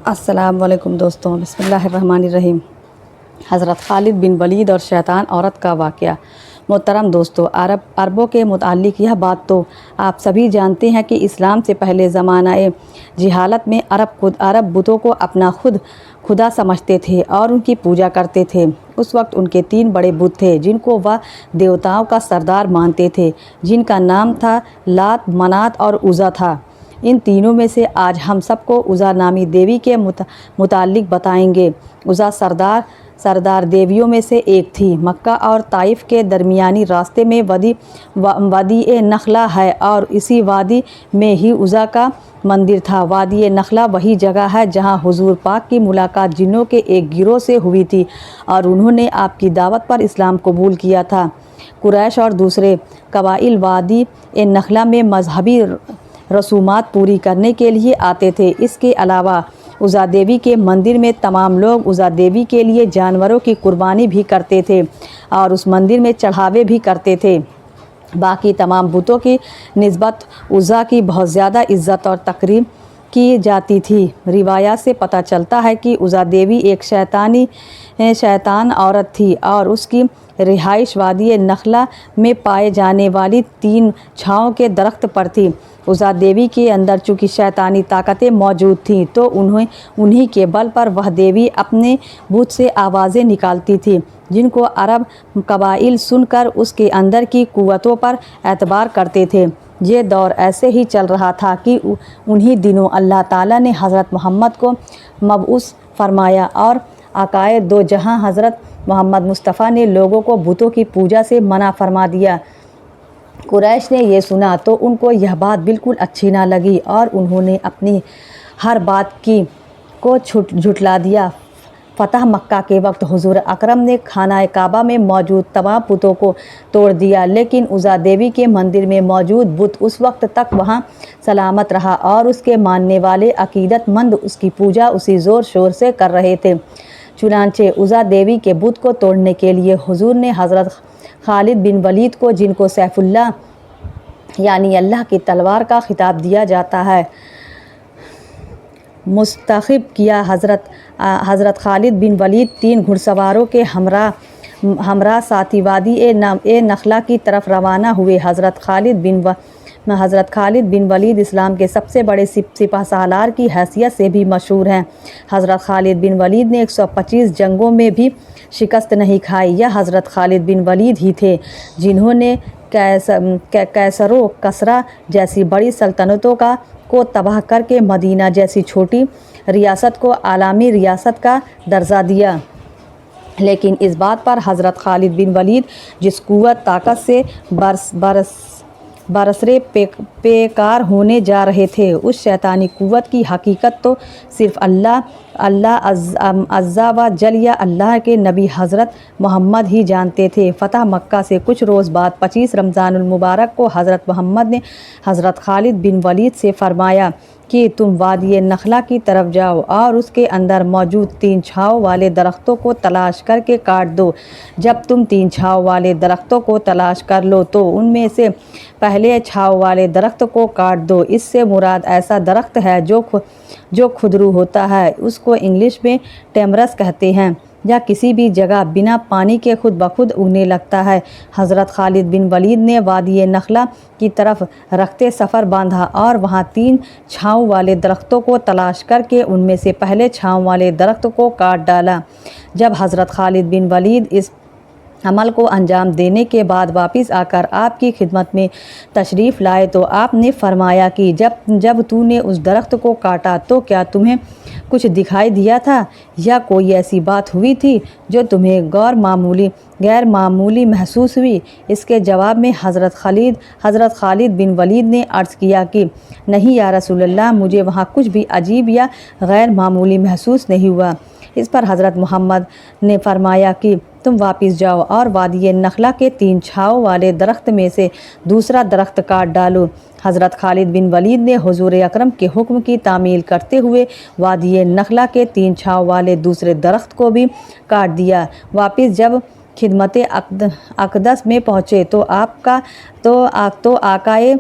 السلام علیکم دوستوں، بسم اللہ الرحمن الرحیم۔ حضرت خالد بن ولید اور شیطان عورت کا واقعہ۔ محترم دوستو، عربوں کے متعلق یہ بات تو آپ سبھی جانتے ہیں کہ اسلام سے پہلے زمانہ جہالت میں عرب بتوں کو اپنا خدا سمجھتے تھے اور ان کی پوجا کرتے تھے۔ اس وقت ان کے 3 بڑے بت تھے جن کو وہ دیوتاؤں کا سردار مانتے تھے، جن کا نام تھا لات، منات اور عزا تھا۔ ان تینوں میں سے آج ہم سب کو عزا نامی دیوی کے متعلق بتائیں گے۔ عزا سردار دیویوں میں سے ایک تھی۔ مکہ اور طائف کے درمیانی راستے میں وادی نخلہ ہے اور اسی وادی میں ہی عزا کا مندر تھا۔ وادی نخلہ وہی جگہ ہے جہاں حضور پاک کی ملاقات جنوں کے ایک گروہ سے ہوئی تھی اور انہوں نے آپ کی دعوت پر اسلام قبول کیا تھا۔ قریش اور دوسرے قبائل وادی نخلہ میں مذہبی رسومات پوری کرنے کے لیے آتے تھے۔ اس کے علاوہ عزا دیوی کے مندر میں تمام لوگ عزا دیوی کے لیے جانوروں کی قربانی بھی کرتے تھے اور اس مندر میں چڑھاوے بھی کرتے تھے۔ باقی تمام بتوں کی نسبت عزا کی بہت زیادہ عزت اور تقریم کی جاتی تھی۔ روایات سے پتہ چلتا ہے کہ عزا دیوی ایک شیطان عورت تھی اور اس کی رہائش وادی نخلہ میں پائے جانے والی 3 چھاؤں کے درخت پر تھی۔ عزا دیوی کے اندر چونکہ شیطانی طاقتیں موجود تھیں تو انہی کے بل پر وہ دیوی اپنے بت سے آوازیں نکالتی تھی جن کو عرب قبائل سن کر اس کے اندر کی قوتوں پر اعتبار کرتے تھے۔ یہ دور ایسے ہی چل رہا تھا کہ انہی دنوں اللہ تعالیٰ نے حضرت محمد کو مبعوث فرمایا اور آقائے دو جہاں حضرت محمد مصطفیٰ نے لوگوں کو بتوں کی پوجا سے منع فرما دیا۔ قریش نے یہ سنا تو ان کو یہ بات بالکل اچھی نہ لگی اور انہوں نے اپنی ہر بات کو جھٹلا دیا۔ فتح مکہ کے وقت حضور اکرم نے خانہ کعبہ میں موجود تمام بتوں کو توڑ دیا، لیکن عزا دیوی کے مندر میں موجود بت اس وقت تک وہاں سلامت رہا اور اس کے ماننے والے عقیدت مند اس کی پوجا اسی زور شور سے کر رہے تھے۔ چنانچہ عزا دیوی کے بت کو توڑنے کے لیے حضور نے حضرت خالد بن ولید کو، جن کو سیف اللہ یعنی اللہ کی تلوار کا خطاب دیا جاتا ہے، منتخب کیا۔ حضرت خالد بن ولید 3 گھڑ سواروں کے ہمراہ ساتھی وادی نخلہ کی طرف روانہ ہوئے۔ حضرت خالد بن ولید اسلام کے سب سے بڑے سپہ سالار کی حیثیت سے بھی مشہور ہیں۔ حضرت خالد بن ولید نے 125 جنگوں میں بھی شکست نہیں کھائی۔ یہ حضرت خالد بن ولید ہی تھے جنہوں نے قیصر و کسریٰ جیسی بڑی سلطنتوں کو تباہ کر کے مدینہ جیسی چھوٹی ریاست کو عالمی ریاست کا درجہ دیا۔ لیکن اس بات پر حضرت خالد بن ولید جس قوت طاقت سے برسرے پیکار ہونے جا رہے تھے، اس شیطانی قوت کی حقیقت تو صرف اللہ عز و جل یا اللہ کے نبی حضرت محمد ہی جانتے تھے۔ فتح مکہ سے کچھ روز بعد 25 رمضان المبارک کو حضرت محمد نے حضرت خالد بن ولید سے فرمایا کہ تم وادی نخلہ کی طرف جاؤ اور اس کے اندر موجود 3 چھاؤں والے درختوں کو تلاش کر کے کاٹ دو۔ جب تم 3 چھاؤں والے درختوں کو تلاش کر لو تو ان میں سے پہلے چھاؤں والے درخت کو کاٹ دو۔ اس سے مراد ایسا درخت ہے جو خودرو ہوتا ہے، اس کو انگلش میں ٹیمرس کہتے ہیں، یا کسی بھی جگہ بنا پانی کے خود بخود اگنے لگتا ہے۔ حضرت خالد بن ولید نے وادی نخلہ کی طرف رخت سفر باندھا اور وہاں 3 چھاؤں والے درختوں کو تلاش کر کے ان میں سے پہلے چھاؤں والے درخت کو کاٹ ڈالا۔ جب حضرت خالد بن ولید اس عمل کو انجام دینے کے بعد واپس آ کر آپ کی خدمت میں تشریف لائے تو آپ نے فرمایا کہ جب تو نے اس درخت کو کاٹا تو کیا تمہیں کچھ دکھائی دیا تھا یا کوئی ایسی بات ہوئی تھی جو تمہیں غیر معمولی محسوس ہوئی؟ اس کے جواب میں حضرت خالد بن ولید نے عرض کیا کہ نہیں یا رسول اللہ، مجھے وہاں کچھ بھی عجیب یا غیر معمولی محسوس نہیں ہوا۔ اس پر حضرت محمد نے فرمایا کہ تم واپس جاؤ اور وادی نخلہ کے 3 چھاؤں والے درخت میں سے دوسرا درخت کاٹ ڈالو۔ حضرت خالد بن ولید نے حضور اکرم کے حکم کی تعمیل کرتے ہوئے وادی نخلہ کے 3 چھاؤں والے دوسرے درخت کو بھی کاٹ دیا۔ واپس جب خدمت اقدس میں پہنچے تو آقائے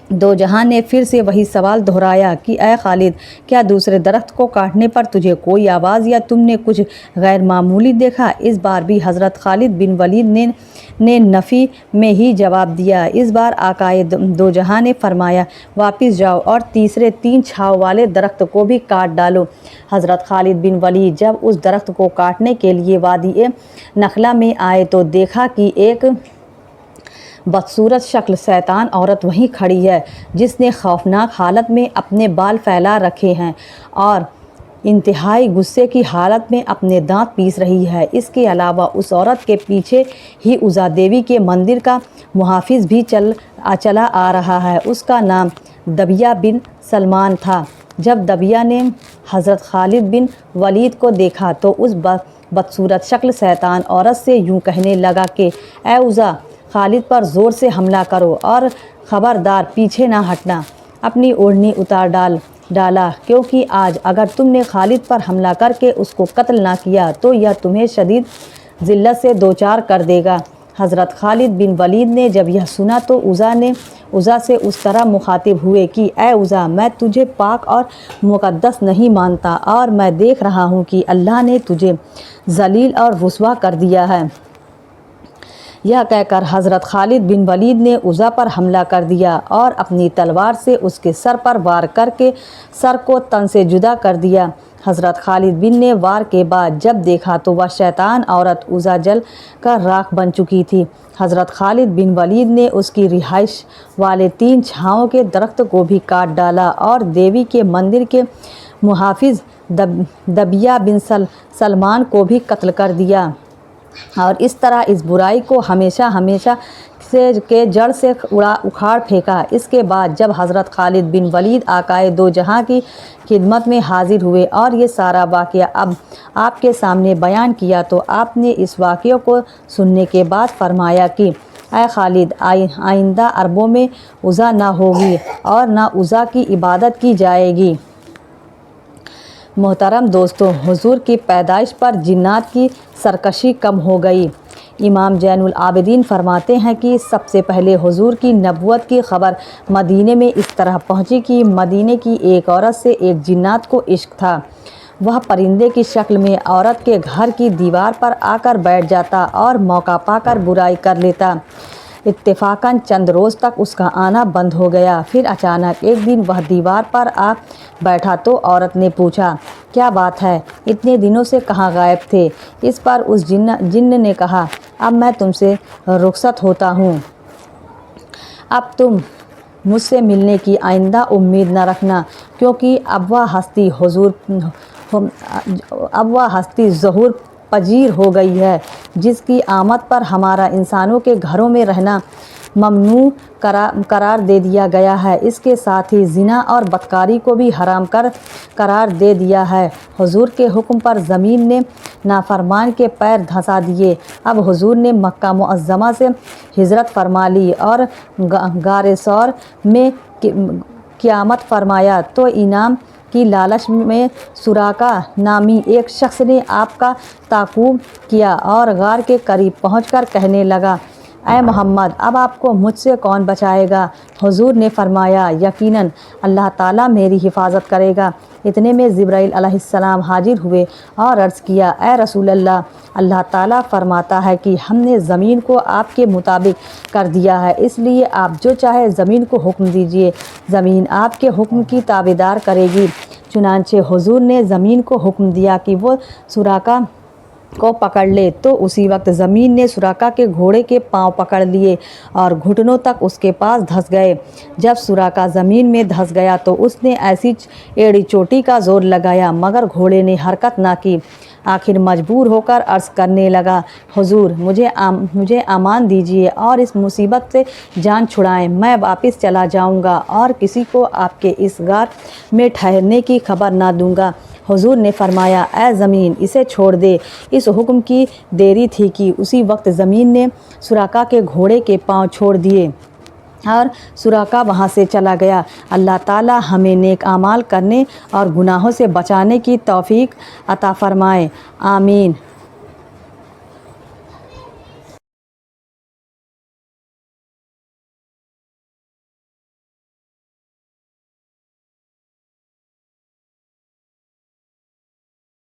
दो जहां ने फिर से वही सवाल दोहराया कि ऐ खालिद, क्या दूसरे दरख्त को काटने पर तुझे कोई आवाज़ या तुमने कुछ गैर मामूली देखा? इस बार भी हज़रत खालिद बिन वलीद ने नफ़ी में ही जवाब दिया। इस बार आकाए दो जहां ने फरमाया, वापस जाओ और तीसरे 3 छाव वाले दरख्त को भी काट डालो। हज़रत खालिद बिन वलीद जब उस दरख्त को काटने के लिए वादी नखला में आए तो देखा कि एक बदसूरत शक्ल शैतान औरत वहीं खड़ी है, जिसने खौफनाक हालत में अपने बाल फैला रखे हैं और इंतहाई गुस्से की हालत में अपने दांत पीस रही है। इसके अलावा उस औरत के पीछे ही उज़ा देवी के मंदिर का मुहाफिज भी चला आ रहा है। उसका नाम दबिया बिन सलमान था। जब दबिया ने हज़रत खालिद बिन वलीद को देखा तो उस बदसूरत शक्ल शैतान औरत से यूँ कहने लगा कि ऐ उज़ा, खालिद पर ज़ोर से हमला करो और ख़बरदार पीछे ना हटना। अपनी ओढ़नी उतार डाला, क्योंकि आज अगर तुमने खालिद पर हमला करके उसको कत्ल ना किया तो यह तुम्हें शदीद ज़िल्लत से दोचार कर देगा। हज़रत खालिद बिन वलीद ने जब यह सुना तो उज़ा से उस तरह मुखातिब हुए कि ऐ उज़ा, मैं तुझे पाक और मुक़द्दस नहीं मानता और मैं देख रहा हूँ कि अल्लाह ने तुझे ज़लील और रुस्वा कर दिया है। यह कहकर हज़रत खालिद बिन वलीद ने उज़ा पर हमला कर दिया और अपनी तलवार से उसके सर पर वार करके सर को तन से जुदा कर दिया। हज़रत खालिद बिन ने वार के बाद जब देखा तो वह शैतान औरत उज़ा जल कर राख बन चुकी थी। हज़रत खालिद बिन वलीद ने उसकी रिहाइश वाले 3 छाँव के दरख्त को भी काट डाला और देवी के मंदिर के मुहाफिज दबिया बिन सलमान को भी कत्ल कर दिया और इस तरह इस बुराई को हमेशा के जड़ से उखाड़ फेंका। इसके बाद जब हज़रत खालिद बिन वलीद आकाए दो जहां की खिदमत में हाजिर हुए और ये सारा वाक़या अब आपके सामने बयान किया तो आपने इस वाक़े को सुनने के बाद फरमाया कि ऐ खालिद, आइंदा अरबों में उज़ा ना होगी और ना उज़ा की इबादत की जाएगी। मोहतरम दोस्तों, हुजूर की पैदाइश पर जिन्नात की सरकशी कम हो गई। इमाम ज़ैनुल आबिदीन फरमाते हैं कि सबसे पहले हुजूर की नबुवत की ख़बर मदीने में इस तरह पहुंची कि मदीने की एक औरत से एक जिन्नात को इश्क था। वह परिंदे की शक्ल में औरत के घर की दीवार पर आकर बैठ जाता और मौका पाकर बुराई कर लेता। इत्तेफाकन चंद रोज़ तक उसका आना बंद हो गया। फिर अचानक एक दिन वह दीवार पर आ बैठा तो औरत ने पूछा, क्या बात है, इतने दिनों से कहाँ गायब थे? इस पर उस जिन्न ने कहा, अब मैं तुमसे रुखसत होता हूँ। अब तुम मुझसे मिलने की आइंदा उम्मीद न रखना, क्योंकि अब वह हस्ती ज़हूर पजीर हो गई है, जिसकी आमद पर हमारा इंसानों के घरों में रहना ममनू करार दे दिया गया है। इसके साथ ही ज़िना और बदकारी को भी हराम करार दे दिया है। हुजूर के हुक्म पर ज़मीन ने नाफरमान के पैर धंसा दिए। अब हुजूर ने मक्का मुअज़्ज़मा से हिजरत फरमा ली और गारे सौर में क़यामत फरमाया तो इनाम की लालच में सुराका नामी एक शख्स ने आपका ताक़ुब किया और गार के करीब पहुंचकर कहने लगा, ऐ मोहम्मद, अब आपको मुझसे कौन बचाएगा? हुजूर ने फरमाया, यकीनन अल्लाह ताला मेरी हिफाजत करेगा। इतने में जिब्राइल अलैहिस्सलाम हाजिर हुए और अर्ज़ किया, ऐ रसूल अल्लाह, अल्लाह ताला फरमाता है कि हमने ज़मीन को आपके मुताबिक कर दिया है, इसलिए आप जो चाहे ज़मीन को हुक्म दीजिए, ज़मीन आपके हुक्म की ताबेदार करेगी। चुनांचे हुजूर ने ज़मीन को हुक्म दिया कि वो सुराका को पकड़ ले, तो उसी वक्त ज़मीन ने सुराका के घोड़े के पांव पकड़ लिए और घुटनों तक उसके पास धंस गए। जब सुराका ज़मीन में धंस गया तो उसने ऐसी एड़ी चोटी का ज़ोर लगाया, मगर घोड़े ने हरकत ना की। आखिर मजबूर होकर अर्ज़ करने लगा, हुजूर, मुझे अमान दीजिए और इस मुसीबत से जान छुड़ाएं। मैं वापस चला जाऊंगा और किसी को आपके इस गार में ठहरने की खबर ना दूंगा। हुजूर ने फरमाया, ऐ ज़मीन, इसे छोड़ दे। इस हुक्म की देरी थी कि उसी वक्त ज़मीन ने सुराका के घोड़े के पांव छोड़ दिए और सुराका वहाँ से चला गया। अल्लाह ताला हमें नेक आमाल करने और गुनाहों से बचाने की तौफीक अता फ़रमाए। आमीन।